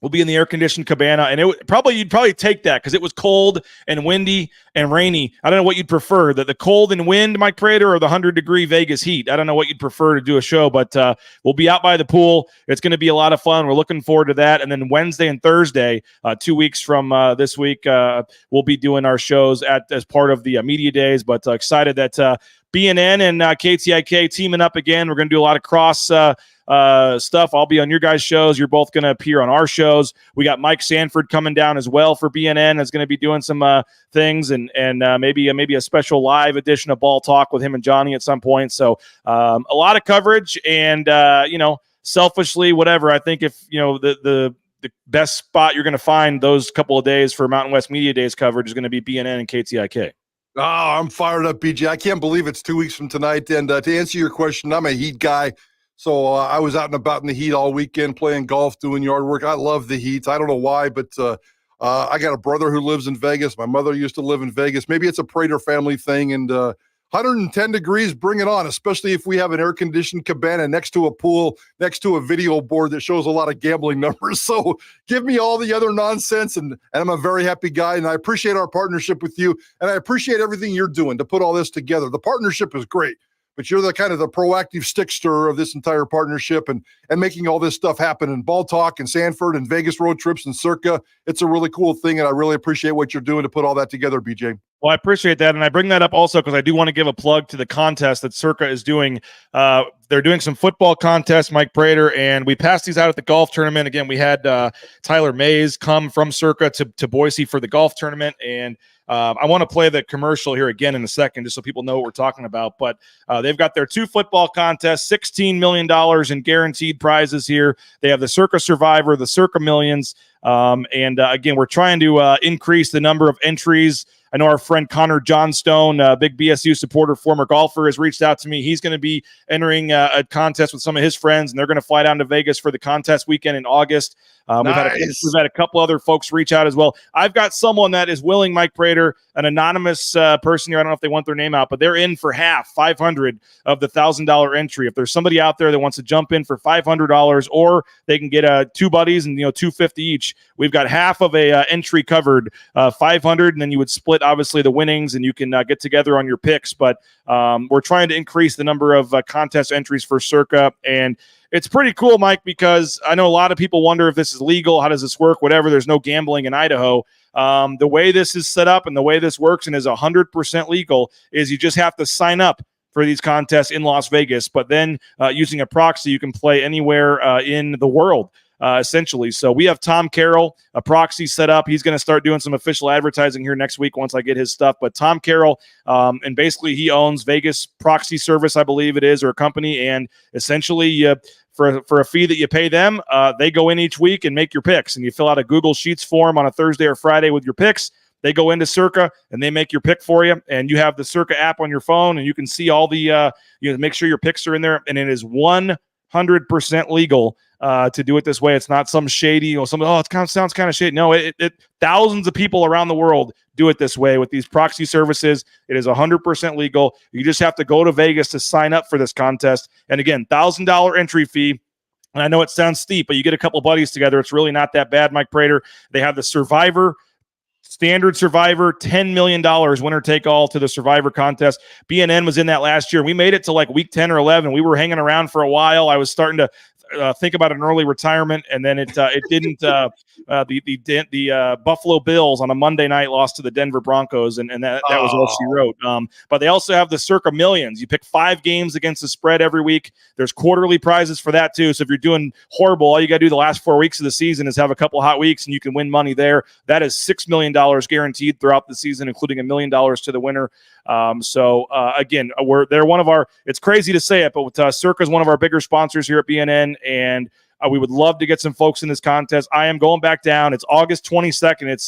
we'll be in the air-conditioned cabana, and you'd probably take that because it was cold and windy and rainy. I don't know what you'd prefer, the cold and wind, Mike Prater, or the 100-degree Vegas heat. I don't know what you'd prefer to do a show, but we'll be out by the pool. It's going to be a lot of fun. We're looking forward to that. And then Wednesday and Thursday, 2 weeks from this week, we'll be doing our shows as part of the media days, but excited that BNN and KTIK teaming up again. We're going to do a lot of cross stuff. I'll be on your guys' shows. You're both going to appear on our shows. We got Mike Sanford coming down as well for BNN. Is going to be doing some things and maybe a special live edition of Ball Talk with him and Johnny at some point. So a lot of coverage and selfishly, whatever. I think if the best spot you're going to find those couple of days for Mountain West Media Days coverage is going to be BNN and KTIK. Oh, I'm fired up, BJ. I can't believe it's 2 weeks from tonight. And to answer your question, I'm a heat guy. So I was out and about in the heat all weekend playing golf, doing yard work. I love the heat. I don't know why, but I got a brother who lives in Vegas. My mother used to live in Vegas. Maybe it's a Prater family thing. And 110 degrees, bring it on, especially if we have an air-conditioned cabana next to a pool, next to a video board that shows a lot of gambling numbers. So give me all the other nonsense, and I'm a very happy guy, and I appreciate our partnership with you, and I appreciate everything you're doing to put all this together. The partnership is great, but you're the kind of the proactive stick stirrer of this entire partnership and making all this stuff happen in Ball Talk and Sanford and Vegas road trips and Circa. It's a really cool thing, and I really appreciate what you're doing to put all that together, BJ. Well, I appreciate that, and I bring that up also because I do want to give a plug to the contest that Circa is doing. They're doing some football contests, Mike Prater, and we passed these out at the golf tournament. Again, we had Tyler Mays come from Circa to Boise for the golf tournament, and I want to play the commercial here again in a second just so people know what we're talking about. But they've got their 2 football contests, $16 million in guaranteed prizes here. They have the Circa Survivor, the Circa Millions, and again, we're trying to increase the number of entries I know our friend Connor Johnstone, big BSU supporter, former golfer, has reached out to me. He's going to be entering a contest with some of his friends, and they're going to fly down to Vegas for the contest weekend in August. Nice. We've had a couple other folks reach out as well. I've got someone that is willing, Mike Prater, an anonymous person here. I don't know if they want their name out, but they're in for half, 500 of the $1,000 entry. If there's somebody out there that wants to jump in for $500, or they can get two buddies and $250 each, we've got half of a entry covered, 500, and then you would split obviously the winnings, and you can get together on your picks. But we're trying to increase the number of contest entries for Circa, and it's pretty cool, Mike, because I know a lot of people wonder if this is legal. How does this work? Whatever. There's no gambling in Idaho. The way this is set up and the way this works and is 100% legal is you just have to sign up for these contests in Las Vegas. But then using a proxy, you can play anywhere in the world. Essentially. So we have Tom Carroll, a proxy set up. He's going to start doing some official advertising here next week once I get his stuff. But Tom Carroll, and basically he owns Vegas Proxy Service, I believe it is, or a company. And essentially for a fee that you pay them, they go in each week and make your picks. And you fill out a Google Sheets form on a Thursday or Friday with your picks. They go into Circa and they make your pick for you. And you have the Circa app on your phone, and you can see all the, make sure your picks are in there. And it is 100% legal to do it this way. It's not some shady, it sounds kind of shady. No, it thousands of people around the world do it this way with these proxy services. It is 100% legal. You just have to go to Vegas to sign up for this contest. And again, $1,000 entry fee. And I know it sounds steep, but you get a couple buddies together. It's really not that bad, Mike Prater. They have the Survivor, Standard Survivor, $10 million winner take all to the Survivor contest. BNN was in that last year. We made it to like week 10 or 11. We were hanging around for a while. I was starting to think about an early retirement, and then it didn't. The Buffalo Bills on a Monday night lost to the Denver Broncos, and that was all she wrote. But they also have the Circa Millions. You pick 5 games against the spread every week. There's quarterly prizes for that too. So if you're doing horrible, all you got to do the last 4 weeks of the season is have a couple hot weeks, and you can win money there. That is $6 million guaranteed throughout the season, including $1 million to the winner. Again, they're one of our. It's crazy to say it, but Circa is one of our bigger sponsors here at BNN. And we would love to get some folks in this contest. I am going back down. It's August 22nd. It's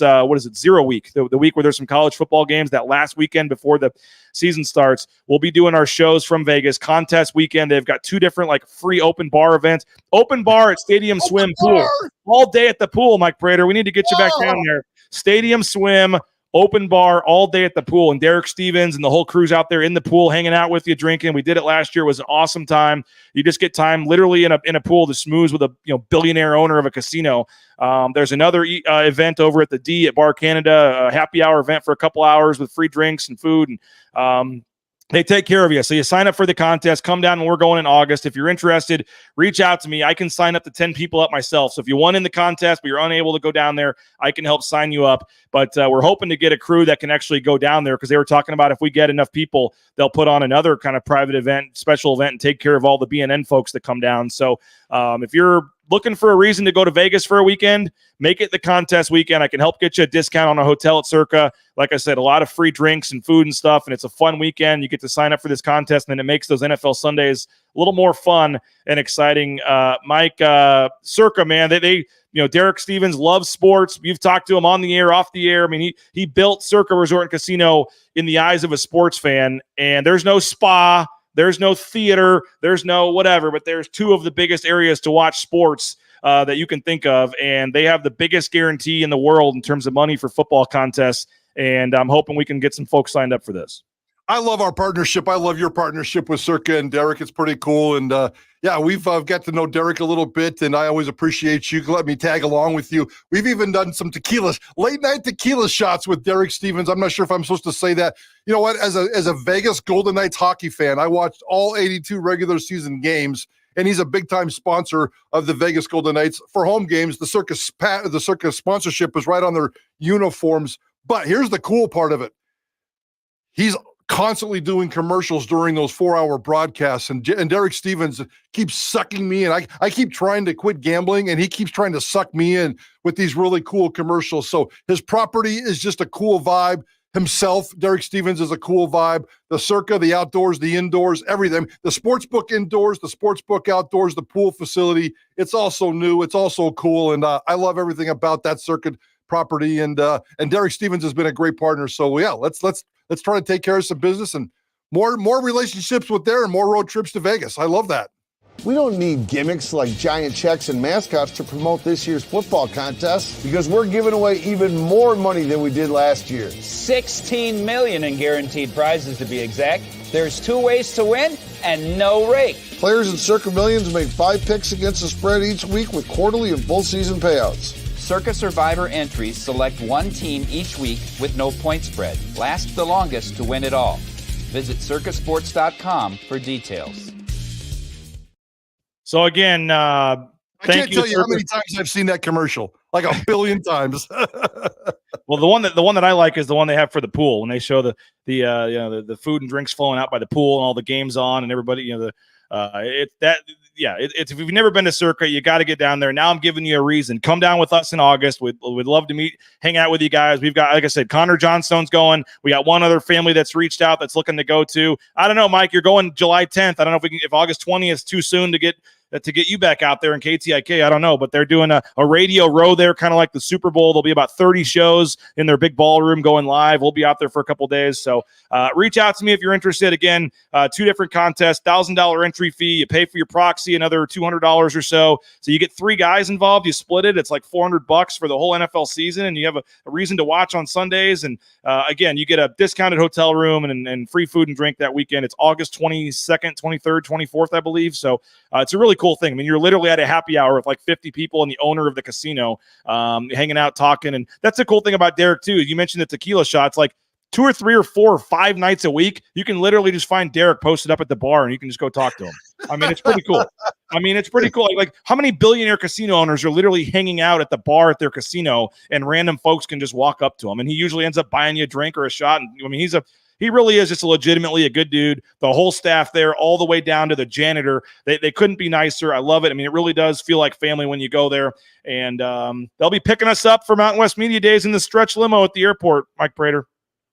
0 week, the week where there's some college football games, that last weekend before the season starts. We'll be doing our shows from Vegas. Contest weekend, they've got 2 different free open bar events. Open bar at Stadium Swim Pool. All day at the pool, Mike Prater. We need to get you back down there. Stadium Swim, open bar all day at the pool, and Derek Stevens and the whole crew's out there in the pool hanging out with you, drinking. We did it last year. It was an awesome time. You just get time literally in a pool to schmooze with a billionaire owner of a casino. There's another event over at the D at Bar Canada, a happy hour event for a couple hours with free drinks and food, and they take care of you. So you sign up for the contest, come down, and we're going in August. If you're interested, reach out to me. I can sign up to 10 people up myself. So if you won in the contest, but you're unable to go down there, I can help sign you up. But we're hoping to get a crew that can actually go down there, because they were talking about if we get enough people, they'll put on another kind of private event, special event, and take care of all the BNN folks that come down. So if you're looking for a reason to go to Vegas for a weekend, make it the contest weekend. I can help get you a discount on a hotel at Circa. Like I said, a lot of free drinks and food and stuff, and it's a fun weekend. You get to sign up for this contest, and then it makes those NFL Sundays a little more fun and exciting. Mike, Circa, man, they Derek Stevens loves sports. You've talked to him on the air, off the air. I mean, he built Circa Resort and Casino in the eyes of a sports fan, and there's no spa, there's no theater, there's no whatever, but there's 2 of the biggest areas to watch sports that you can think of, and they have the biggest guarantee in the world in terms of money for football contests, and I'm hoping we can get some folks signed up for this. I love our partnership. I love your partnership with Circa and Derek. It's pretty cool. And we've got to know Derek a little bit, and I always appreciate you letting me tag along with you. We've even done some late night tequila shots with Derek Stevens. I'm not sure if I'm supposed to say that. You know what? As a Vegas Golden Knights hockey fan, I watched all 82 regular season games, and he's a big time sponsor of the Vegas Golden Knights for home games. The Circa sponsorship is right on their uniforms. But here's the cool part of it. He's constantly doing commercials during those 4-hour broadcasts, and Derek Stevens keeps sucking me in. I keep trying to quit gambling, and he keeps trying to suck me in with these really cool commercials. So his property is just a cool vibe. Himself, Derek Stevens, is a cool vibe. The Circa, the outdoors, the indoors, everything. The sports book indoors, the sports book outdoors, the pool facility. It's also new. It's also cool, and I love everything about that Circa property, and Derek Stevens has been a great partner. So yeah, let's try to take care of some business and more relationships with there and more road trips to Vegas. I love that. We don't need gimmicks like giant checks and mascots to promote this year's football contest because we're giving away even more money than we did last year. $16 million in guaranteed prizes to be exact. There's 2 ways to win and no rake. Players in Circa Millions make 5 picks against the spread each week with quarterly and full season payouts. Circa Survivor entries select 1 team each week with no point spread. Last the longest to win it all. Visit circasports.com for details. So again, I can't tell you how many times I've seen that commercial, like 1 billion times. Well, the one that I like is the one they have for the pool when they show the food and drinks flowing out by the pool and all the games on and everybody, it's if you've never been to Circa, you got to get down there. Now I'm giving you a reason. Come down with us in August. We'd love to hang out with you guys. We've got, like I said, Connor Johnstone's going. We got one other family that's reached out that's looking to go to. I don't know, Mike, you're going July 10th. I don't know if August 20th is too soon to get you back out there in KTIK. I don't know, but they're doing a radio row there, kind of like the Super Bowl. There'll be about 30 shows in their big ballroom going live. We'll be out there for a couple days. So reach out to me if you're interested. Again, 2 different contests, $1,000 entry fee. You pay for your proxy, another $200 or so. So you get 3 guys involved. You split it. It's like $400 for the whole NFL season, and you have a reason to watch on Sundays. And again, you get a discounted hotel room and free food and drink that weekend. It's August 22nd, 23rd, 24th, I believe. So it's a really cool thing. I mean, you're literally at a happy hour with like 50 people and the owner of the casino hanging out, talking. And that's the cool thing about Derek, too. You mentioned the tequila shots, like 2 or 3 or 4 or 5 nights a week. You can literally just find Derek posted up at the bar and you can just go talk to him. I mean, it's pretty cool. Like how many billionaire casino owners are literally hanging out at the bar at their casino and random folks can just walk up to him. And he usually ends up buying you a drink or a shot. And I mean, he really is just legitimately a good dude. The whole staff there, all the way down to the janitor, they couldn't be nicer. I love it. I mean, it really does feel like family when you go there. And they'll be picking us up for Mountain West Media Days in the stretch limo at the airport, Mike Prater.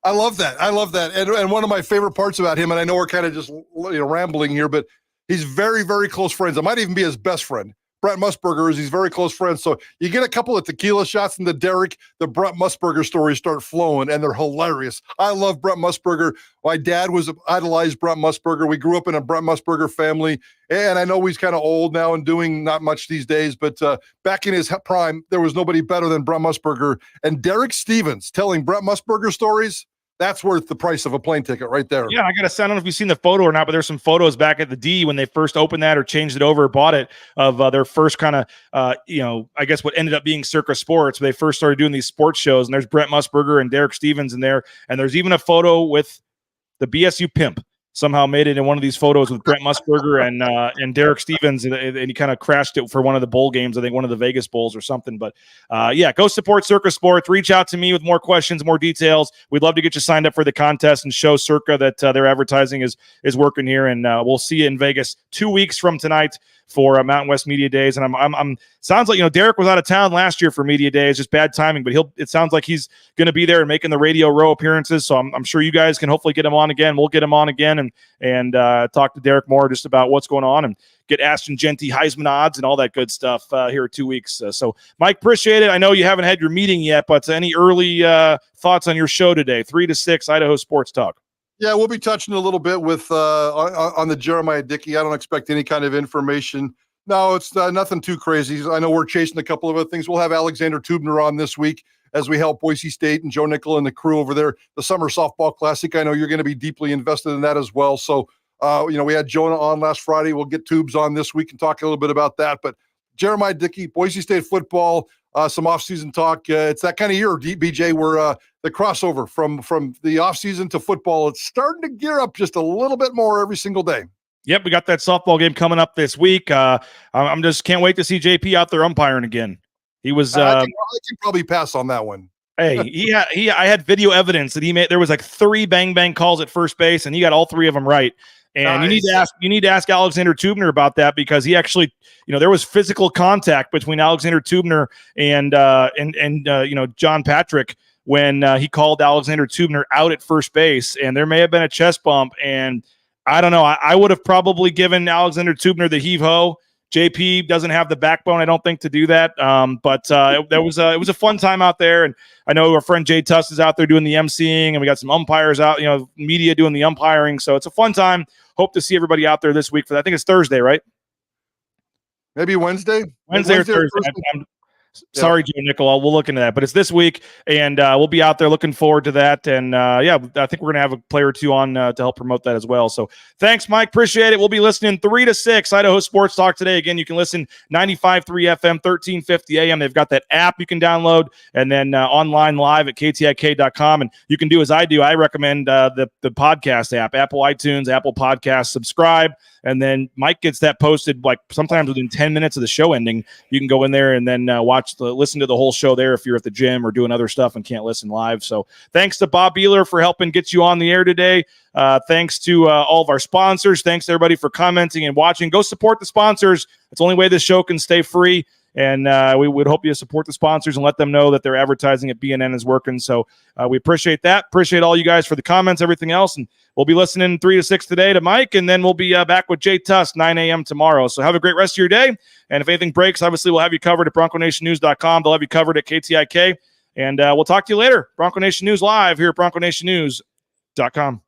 I love that. And one of my favorite parts about him, and I know we're kind of just rambling here, but he's very, very close friends. I might even be his best friend. Brent Musburger he's very close friends. So you get a couple of tequila shots in the Derek, the Brent Musburger stories start flowing, and they're hilarious. I love Brent Musburger. My dad idolized Brent Musburger. We grew up in a Brent Musburger family, and I know he's kind of old now and doing not much these days, but back in his prime, there was nobody better than Brent Musburger. And Derek Stevens telling Brent Musburger stories, that's worth the price of a plane ticket right there. Yeah, I don't know if you've seen the photo or not, but there's some photos back at the D when they first opened that or changed it over or bought it of their first kind of, I guess what ended up being Circa Sports. They first started doing these sports shows, and there's Brent Musburger and Derek Stevens in there. And there's even a photo with the BSU pimp. Somehow made it in one of these photos with Brent Musburger and Derek Stevens, and he kind of crashed it for one of the bowl games, I think one of the Vegas Bowls or something. But go support Circa Sports. Reach out to me with more questions, more details. We'd love to get you signed up for the contest and show Circa that their advertising is working here. And we'll see you in Vegas 2 weeks from tonight for Mountain West Media Days. And I'm sounds like, Derek was out of town last year for Media Days, just bad timing, but it sounds like he's going to be there and making the radio row appearances. So I'm sure you guys can hopefully get him on again. We'll get him on again and talk to Derek more just about what's going on and get Ashton Genty Heisman odds and all that good stuff here in 2 weeks. So Mike, appreciate it. I know you haven't had your meeting yet, but any early thoughts on your show today, 3 to 6 Idaho Sports Talk? Yeah, we'll be touching a little bit with on the Jeremiah Dicky. I don't expect any kind of information. No, it's nothing too crazy. I know we're chasing a couple of other things. We'll have Alexander Tubner on this week as we help Boise State and Joe Nickel and the crew over there. The Summer Softball Classic, I know you're going to be deeply invested in that as well. So, we had Jonah on last Friday. We'll get Tubes on this week and talk a little bit about that. But Jeremiah Dicky, Boise State football, some offseason talk. It's that kind of year, BJ, where the crossover from the offseason to football, it's starting to gear up just a little bit more every single day. Yep, we got that softball game coming up this week. I'm just can't wait to see JP out there umpiring again. He was. I can probably pass on that one. Hey, I had video evidence that he made. There was like 3 bang calls at first base, and he got all 3 of them right. And nice. you need to ask Alexander Tubner about that because he actually, there was physical contact between Alexander Tubner and John Patrick when he called Alexander Tubner out at first base, and there may have been a chest bump. And I don't know, I would have probably given Alexander Tubner the heave ho JP doesn't have the backbone, I don't think, to do that. But it was a fun time out there, and I know our friend Jay Tuss is out there doing the emceeing, and we got some umpires out, media doing the umpiring. So it's a fun time. Hope to see everybody out there this week for that. I think it's Thursday, right? Maybe Wednesday or Thursday. Sorry, Joe Nickel. We'll look into that, but it's this week, and we'll be out there looking forward to that. And I think we're gonna have a player or two on to help promote that as well. So thanks, Mike. Appreciate it. We'll be listening 3 to 6 Idaho Sports Talk today. Again, you can listen 95.3 FM, 1350 AM. They've got that app you can download, and then online live at KTIK.com. And you can do as I do. I recommend the podcast app, Apple iTunes, Apple Podcasts. Subscribe. And then Mike gets that posted like sometimes within 10 minutes of the show ending. You can go in there and then listen to the whole show there if you're at the gym or doing other stuff and can't listen live. So thanks to Bob Beeler for helping get you on the air today. Thanks to all of our sponsors. Thanks to everybody for commenting and watching. Go support the sponsors. It's the only way this show can stay free. And we would hope you support the sponsors and let them know that their advertising at BNN is working. So we appreciate that. Appreciate all you guys for the comments, everything else. And we'll be listening 3 to 6 today to Mike, and then we'll be back with Jay Tuss 9 a.m. tomorrow. So have a great rest of your day. And if anything breaks, obviously we'll have you covered at BroncoNationNews.com. They'll have you covered at KTIK. And we'll talk to you later. Bronco Nation News live here at BroncoNationNews.com.